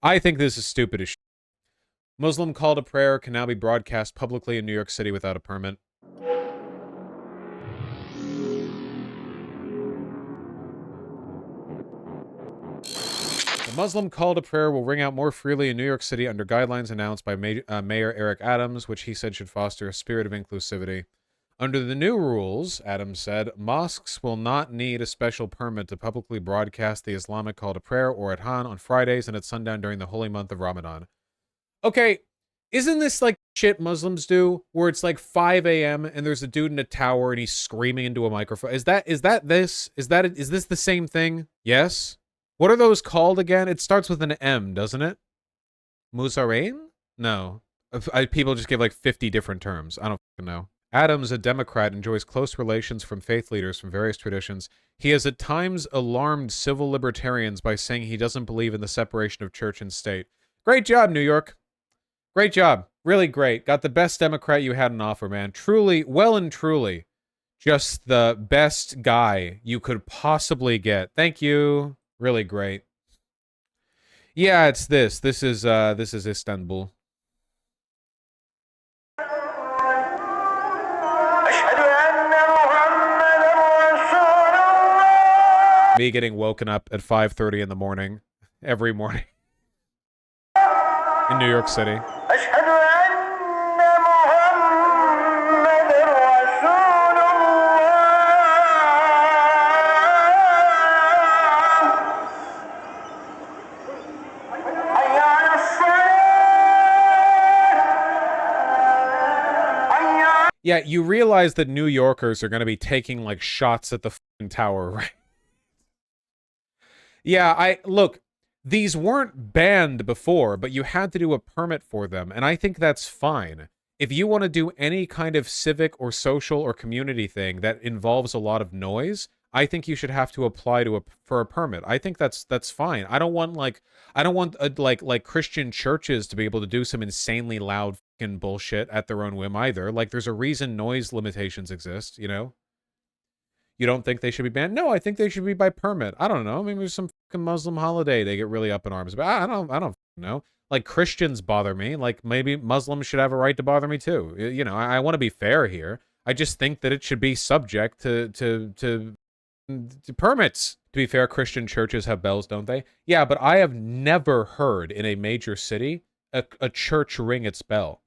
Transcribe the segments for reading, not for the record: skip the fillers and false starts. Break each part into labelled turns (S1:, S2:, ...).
S1: I think this is stupid as shit. Muslim call to prayer can now be broadcast publicly in New York City without a permit. The Muslim call to prayer will ring out more freely in New York City under guidelines announced by Mayor Eric Adams, which he said should foster a spirit of inclusivity. Under the new rules, Adams said, mosques will not need a special permit to publicly broadcast the Islamic call to prayer or adhan on Fridays and at sundown during the holy month of Ramadan. Okay, isn't this like shit Muslims do, where it's like 5 a.m. and there's a dude in a tower and he's screaming into a microphone? Is this the same thing? Yes. What are those called again? It starts with an M, doesn't it? Muzarain? No. People just give like 50 different terms. I don't fucking know. Adams, a Democrat, enjoys close relations from faith leaders from various traditions. He has at times alarmed civil libertarians by saying he doesn't believe in the separation of church and state. Great job, New York. Great job. Really great. Got the best Democrat you had on offer, man. Truly, well and truly, just the best guy you could possibly get. Thank you. Really great. Yeah, it's this. This is Istanbul. Me getting woken up at 5:30 in the morning every morning in New York City. Yeah, you realize that New Yorkers are going to be taking like shots at the fucking tower, right? Yeah, look, these weren't banned before, but you had to do a permit for them, and I think that's fine. If you want to do any kind of civic or social or community thing that involves a lot of noise, I think you should have to apply for a permit. I think that's fine. I don't want like Christian churches to be able to do some insanely loud fucking bullshit at their own whim either. Like there's a reason noise limitations exist, you know? You don't think they should be banned? No, I think they should be by permit. I don't know. Maybe there's some fucking Muslim holiday they get really up in arms about. I don't know. Like Christians bother me. Like maybe Muslims should have a right to bother me too. You know, I want to be fair here. I just think that it should be subject to permits. To be fair, Christian churches have bells, don't they? Yeah, but I have never heard in a major city a church ring its bell.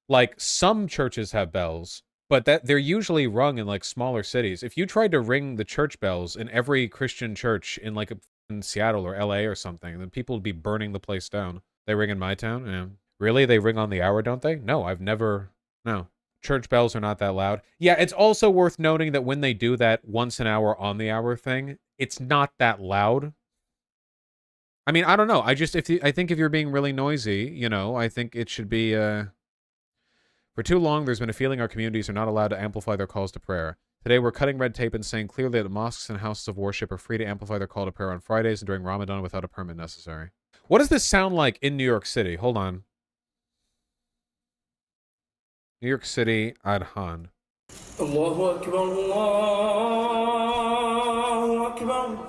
S1: Like some churches have bells, but that they're usually rung in like smaller cities. If you tried to ring the church bells in every Christian church in like in Seattle or LA or something, then people would be burning the place down. They ring in my town? Yeah. Really? They ring on the hour, don't they? No, no. Church bells are not that loud. Yeah, it's also worth noting that when they do that once an hour on the hour thing, it's not that loud. I mean, I don't know. I think if you're being really noisy, you know, I think it should be For too long, there's been a feeling our communities are not allowed to amplify their calls to prayer. Today, we're cutting red tape and saying clearly that mosques and houses of worship are free to amplify their call to prayer on Fridays and during Ramadan without a permit necessary. What does this sound like in New York City? Hold on. New York City, Adhan. Allahu Akbar, Allahu Akbar.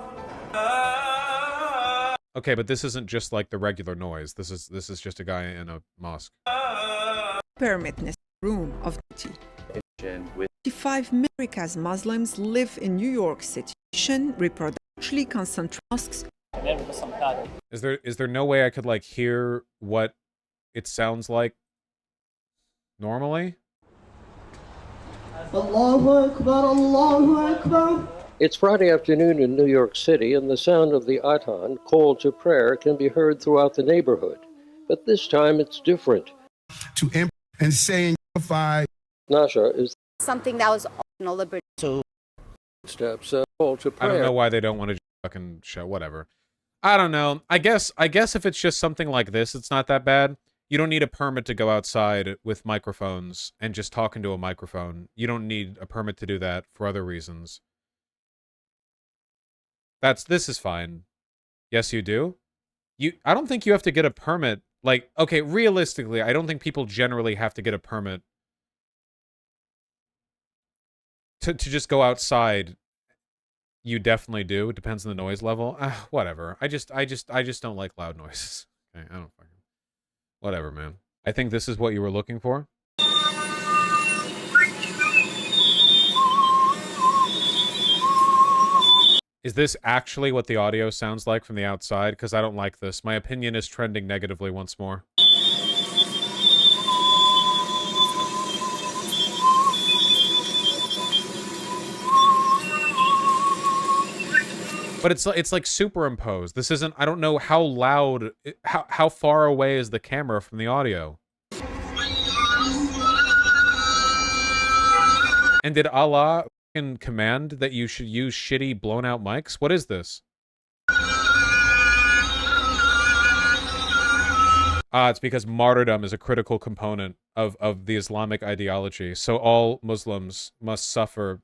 S1: Okay, but this isn't just like the regular noise. This is just a guy in a mosque.
S2: Permitness room of duty. 55 America's Muslims live in New York City. Reproductively constant mosques.
S1: Is there no way I could like hear what it sounds like normally?
S3: Allahu Akbar, Allahu Akbar.
S4: It's Friday afternoon in New York City, and the sound of the adhan, call to prayer, can be heard throughout the neighborhood. But this time it's different.
S5: And saying,
S4: Nasha is
S6: something that was liberty.
S4: So steps call to prayer.
S1: I don't know why they don't want to fucking show whatever. I don't know. I guess if it's just something like this, it's not that bad. You don't need a permit to go outside with microphones and just talk into a microphone. You don't need a permit to do that for other reasons. This is fine. Yes, you do. I don't think you have to get a permit. Like, okay, realistically, I don't think people generally have to get a permit to just go outside. You definitely do. It depends on the noise level. Whatever. I just don't like loud noises. Okay, I don't fucking... Whatever, man. I think this is what you were looking for. Is this actually what the audio sounds like from the outside? Because I don't like this. My opinion is trending negatively once more. But it's like superimposed. This isn't... I don't know how loud... How far away is the camera from the audio? And did Allah fucking command that you should use shitty blown out mics? What is this? It's because martyrdom is a critical component of the Islamic ideology. So all Muslims must suffer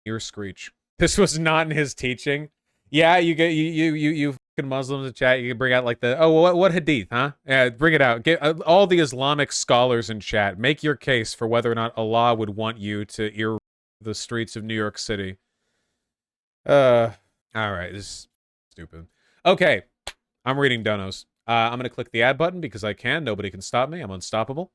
S1: ear screech. This was not in his teaching. Yeah, you get you fucking Muslims in chat. You can bring out like the what hadith, huh? Yeah, bring it out. Get all the Islamic scholars in chat. Make your case for whether or not Allah would want you to ear the streets of New York City. All right, this is stupid. Okay, I'm reading donos. I'm gonna click the ad button because I can. Nobody can stop me. I'm unstoppable.